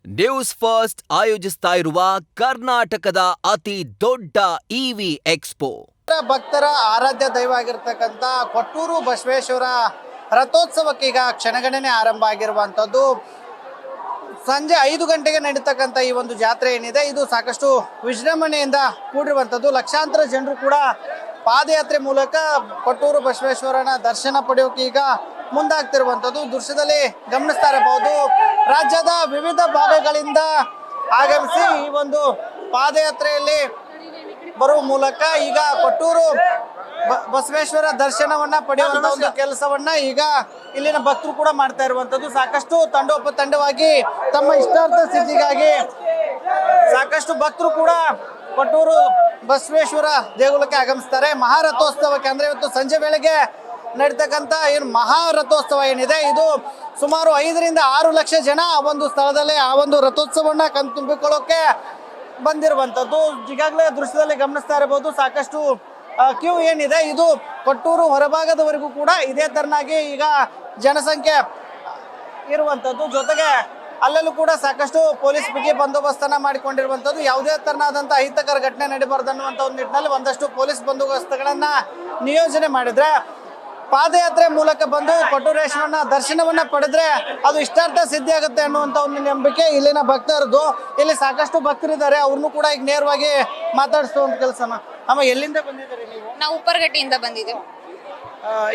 News first ಆಯೋಜಿಸ್ತಾ ಇರುವ ಕರ್ನಾಟಕದ ಅತಿ ದೊಡ್ಡ ಇವಿ ಎಕ್ಸ್ಪೋ. ಭಕ್ತರ ಆರಾಧ್ಯ ದೈವ ಆಗಿರ್ತಕ್ಕಂಥ ಕೊಟ್ಟೂರು ಬಸವೇಶ್ವರ ರಥೋತ್ಸವಕ್ಕೆ ಈಗ ಕ್ಷಣಗಣನೆ ಆರಂಭ ಆಗಿರುವಂಥದ್ದು. ಸಂಜೆ 5 ಗಂಟೆಗೆ ನಡೀತಕ್ಕಂಥ ಈ ಒಂದು ಜಾತ್ರೆ ಏನಿದೆ ಇದು ಸಾಕಷ್ಟು ವಿಜೃಂಭಣೆಯಿಂದ ಕೂಡಿರುವಂಥದ್ದು. ಲಕ್ಷಾಂತರ ಜನರು ಕೂಡ ಪಾದಯಾತ್ರೆ ಮೂಲಕ ಕೊಟ್ಟೂರು ಬಸವೇಶ್ವರನ ದರ್ಶನ ಪಡೆಯೋಕೆ ಈಗ ಮುಂದಾಗ್ತಿರುವಂಥದ್ದು ದೃಶ್ಯದಲ್ಲಿ ಗಮನಿಸ್ತಾ ಇರಬಹುದು. ರಾಜ್ಯದ ವಿವಿಧ ಭಾಗಗಳಿಂದ ಆಗಮಿಸಿ ಈ ಒಂದು ಪಾದಯಾತ್ರೆಯಲ್ಲಿ ಬರುವ ಮೂಲಕ ಈಗ ಕೊಟ್ಟೂರು ಬಸವೇಶ್ವರ ದರ್ಶನವನ್ನ ಪಡೆಯುವಂತ ಒಂದು ಕೆಲಸವನ್ನ ಈಗ ಇಲ್ಲಿನ ಭಕ್ತರು ಕೂಡ ಮಾಡ್ತಾ ಇರುವಂತದ್ದು. ಸಾಕಷ್ಟು ತಂಡೋಪತಂಡವಾಗಿ ತಮ್ಮ ಇಷ್ಟಾರ್ಥ ಸಿದ್ಧಿಗಾಗಿ ಸಾಕಷ್ಟು ಭಕ್ತರು ಕೂಡ ಕೊಟ್ಟೂರು ಬಸವೇಶ್ವರ ದೇಗುಲಕ್ಕೆ ಆಗಮಿಸ್ತಾರೆ. ಮಹಾರಥೋತ್ಸವಕ್ಕೆ ಅಂದ್ರೆ ಇವತ್ತು ಸಂಜೆ ವೇಳೆಗೆ ನಡೀತಕ್ಕಂಥ ಏನು ಮಹಾರಥೋತ್ಸವ ಏನಿದೆ ಇದು ಸುಮಾರು 5 ರಿಂದ 6 ಲಕ್ಷ ಜನ ಆ ಒಂದು ಸ್ಥಳದಲ್ಲಿ ಆ ಒಂದು ರಥೋತ್ಸವನ್ನ ಕಣ್ತುಂಬಿಕೊಳ್ಳೋಕೆ ಬಂದಿರುವಂತದ್ದು. ಈಗಾಗಲೇ ದೃಶ್ಯದಲ್ಲಿ ಗಮನಿಸ್ತಾ ಇರಬಹುದು. ಸಾಕಷ್ಟು ಕ್ಯೂ ಏನಿದೆ ಇದು ಕೊಟ್ಟೂರು ಹೊರಭಾಗದವರೆಗೂ ಕೂಡ ಇದೇ ತರನಾಗಿ ಈಗ ಜನಸಂಖ್ಯೆ ಇರುವಂತದ್ದು. ಜೊತೆಗೆ ಅಲ್ಲಲ್ಲೂ ಕೂಡ ಸಾಕಷ್ಟು ಪೊಲೀಸ್ ಬಿಗಿ ಬಂದೋಬಸ್ತನ್ನ ಮಾಡಿಕೊಂಡಿರುವಂತದ್ದು. ಯಾವುದೇ ತರನಾದಂತಹ ಅಹಿತಕರ ಘಟನೆ ನಡೀಬಾರ್ದು ಅನ್ನುವಂತ ಒಂದು ನಿಟ್ಟಿನಲ್ಲಿ ಒಂದಷ್ಟು ಪೊಲೀಸ್ ಬಂದೋಬಸ್ತುಗಳನ್ನ ನಿಯೋಜನೆ ಮಾಡಿದ್ರೆ ಪಾದಯಾತ್ರೆ ಮೂಲಕ ಬಂದು ಕೊಟ್ಟೂರೇಶ್ವರನ ದರ್ಶನವನ್ನ ಪಡೆದ್ರೆ ಅದು ಇಷ್ಟಾರ್ಥ ಸಿದ್ಧಿ ಆಗುತ್ತೆ ಅನ್ನುವಂತ ಒಂದು ನಂಬಿಕೆ ಇಲ್ಲಿನ ಭಕ್ತರದು. ಇಲ್ಲಿ ಸಾಕಷ್ಟು ಭಕ್ತರಿದ್ದಾರೆ, ಅವ್ರನ್ನು ಕೂಡ ಈಗ ನೇರವಾಗಿ ಮಾತಾಡಿಸುವಂತ ಕೆಲಸನ. ಅಮ್ಮ, ಎಲ್ಲಿಂದ ಬಂದಿದ್ದೀರಿ ನೀವು? ನಾವು ಉಪ್ಪರಗಟ್ಟಿಯಿಂದ ಬಂದಿದ್ದೇವೆ.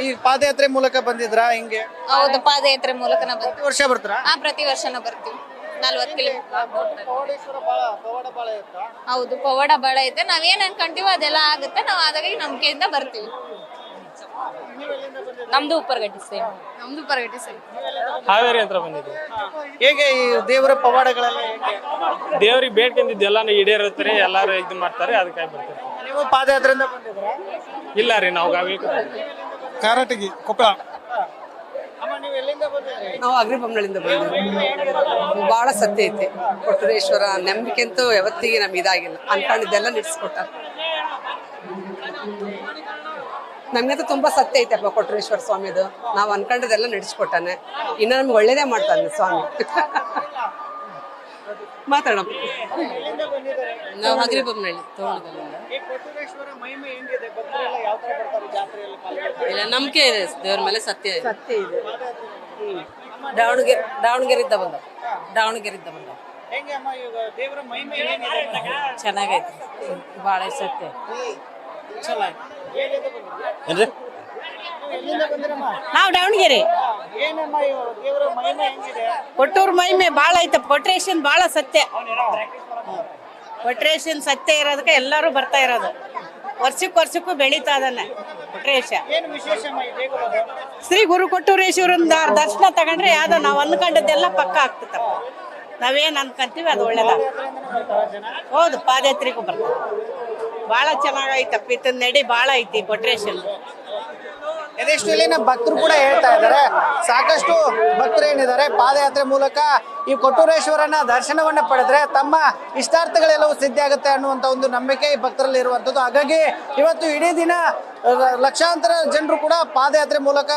ಈ ಪಾದಯಾತ್ರೆ ಮೂಲಕ ಬಂದಿದ್ರಾ? ಹಿಂಗೆ? ಹೌದು, ಪಾದಯಾತ್ರೆ ಮೂಲಕ ಪ್ರತಿ ವರ್ಷ ಬರ್ತಾರಾ? ಪ್ರತಿ ವರ್ಷನೂ ಬರ್ತೀವಿ. 40 ಕಿಲೋಮೀಟರ್. ಹೌದು, ಪವಾಡ ಬಾಳ ಐತೆ. ನಾವೇನ್ ಅನ್ಕೊಂತೀವೋ ಅದೆಲ್ಲ ಆಗುತ್ತೆ. ನಾವು ಆದಾಗ ನಂಬಿಕೆಯಿಂದ ಬರ್ತೀವಿ. ನಮ್ದು ಉಪ್ಪರಗಟ್ಟಿ ಸೇಮ್. ನಮ್ದು ಉಪ್ಪರಗಟ್ಟಿ ಸೇಮ್. ಹಾವೇರಿ ಹತ್ರ ಬಂದಿದ್ದೀವಿ. ಹೇಗೆ ಈ ದೇವರ ಪವಾಡಗಳೆಲ್ಲ ಹೇಗೆ? ದೇವ್ರಿಗೆ ಬೇಡ್ಕೊಂಡಿದ್ದೆಲ್ಲಾನು ಈಡೇರುತ್ತಾರೆ, ಎಲ್ಲಾರು ಇದು ಮಾಡ್ತಾರೆ, ಅದಕ್ಕಾಗಿ ಬರ್ತಾರೆ. ನೀವು ಪಾದಯಾತ್ರೆಯಿಂದ ಬಂದಿದ್ರಾ? ಇಲ್ಲ ರೀ, ನಾವು ಕಾರಟಗಿ ಕೊಪ್ಪಳ. ಅಮ್ಮ, ನೀವು ಎಲ್ಲಿಂದ ಬಂದಿದ್ರಿ? ನಾವು ಅಗ್ರಿಬೊಮ್ಮನಹಳ್ಳಿಯಿಂದ ಬಂದಿದ್ದೀವಿ. ಬಹಳ ಸತ್ಯ ಐತೆ ಕೊಟ್ಟೂರೇಶ್ವರ ನಂಬಿಕೆ ಅಂತೂ ಯಾವತ್ತಿಗೆ ನಮ್ಗೆ ಇದಾಗಿಲ್ಲ. ಅನ್ಕೊಂಡಿದ್ದೆಲ್ಲ ನಡೆಸ್ಕೊಟ್ಟ. ನಮ್ಗಂತೂ ತುಂಬಾ ಸತ್ಯ ಐತೆಪ್ಪ ಕೊಟ್ಟೂರೇಶ್ವರ ಸ್ವಾಮಿದು. ನಾವು ಅನ್ಕೊಂಡಿದ್ದೆಲ್ಲ ನಡೆಸ್ಕೊಟ್ಟಾನೆ. ಇನ್ನು ನಮ್ಗೆ ಒಳ್ಳೇದೇ ಮಾಡ್ತಾನೆ ಸ್ವಾಮಿ. ಮಾತಾಡೋಣ. ನಾವು ಅಗ್ರಿಬೊಮ್ಮನಹಳ್ಳಿ ಇಲ್ಲ, ನಂಬಿಕೆ ಇದೆ ದೇವ್ರ ಮೇಲೆ. ಸತ್ಯ ಇದೆ, ಸತ್ಯ ಇದೆ. ದಾವಣಗೆರೆಯಿಂದ ಬಂದ. ಚೆನ್ನಾಗೈತೆ, ಭಾಳ ಸತ್ಯ. ನಾವು ದಾವಣಗೆರೆ. ಕೊಟ್ಟೂರು ಮಹಿಮೆ ಬಾಳ ಐತೆ. ಕೊಟ್ರೇಶನ್ ಬಾಳ ಸತ್ಯ. ಕೊಟ್ರೇಶನ್ ಸತ್ಯ ಇರೋದಕ್ಕೆ ಎಲ್ಲರೂ ಬರ್ತಾ ಇರೋದು. ವರ್ಷಕ್ಕೂ ಬೆಳೀತಾ ಇದ್ದಾನೆ ಕೊಟ್ರೇಶ. ಶ್ರೀ ಗುರು ಕೊಟ್ಟೂರೇಶ್ವರನ ದರ್ಶನ ತಗೊಂಡ್ರೆ ಯಾವ್ದೋ ನಾವು ಅಂದ್ಕೊಂಡದ್ದೆಲ್ಲ ಪಕ್ಕ ಆಗ್ತದಪ್ಪ. ನಾವೇನ್ ಅನ್ಕೊಂತೀವಿ ಅದು ಒಳ್ಳೇದಾಗ. ಹೌದು, ಪಾದಯಾತ್ರೆಗೂ ಬರ್ತಾರೆ. ಬಹಳ ಚೆನ್ನಾಗೈತಪ್ಪ. ಇತ್ತ ನಡಿ ಬಾಳ ಐತಿ ಕೊಟ್ರೇಶನ್. ಇದೆಷ್ಟು ಇಲ್ಲಿನ ಭಕ್ತರು ಕೂಡ ಹೇಳ್ತಾ ಇದ್ದಾರೆ. ಸಾಕಷ್ಟು ಭಕ್ತರು ಏನಿದ್ದಾರೆ ಪಾದಯಾತ್ರೆ ಮೂಲಕ ಈ ಕೊಟ್ಟೂರೇಶ್ವರನ ದರ್ಶನವನ್ನ ಪಡೆದ್ರೆ ತಮ್ಮ ಇಷ್ಟಾರ್ಥಗಳೆಲ್ಲವೂ ಸಿದ್ಧಿ ಆಗುತ್ತೆ ಅನ್ನುವಂತ ಒಂದು ನಂಬಿಕೆ ಈ ಭಕ್ತರಲ್ಲಿ ಇರುವಂತದ್ದು. ಹಾಗಾಗಿ ಇವತ್ತು ಇಡೀ ದಿನ ಲಕ್ಷಾಂತರ ಜನರು ಕೂಡ ಪಾದಯಾತ್ರೆ ಮೂಲಕ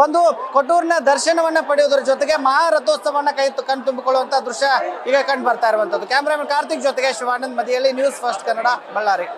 ಬಂದು ಕೊಟ್ಟೂರಿನ ದರ್ಶನವನ್ನ ಪಡೆಯೋದ್ರ ಜೊತೆಗೆ ಮಹಾರಥೋತ್ಸವನ್ನ ಕಣ್ತುಂಬಿಕೊಳ್ಳುವಂತ ದೃಶ್ಯ ಈಗ ಕಂಡು ಬರ್ತಾ ಇರುವಂತದ್ದು. ಕ್ಯಾಮರಾಮನ್ ಕಾರ್ತಿಕ್ ಜೊತೆಗೆ ಶಿವಾನಂದ್ ಮದಿಯಲ್ಲಿ, ನ್ಯೂಸ್ ಫಸ್ಟ್ ಕನ್ನಡ, ಬಳ್ಳಾರಿ.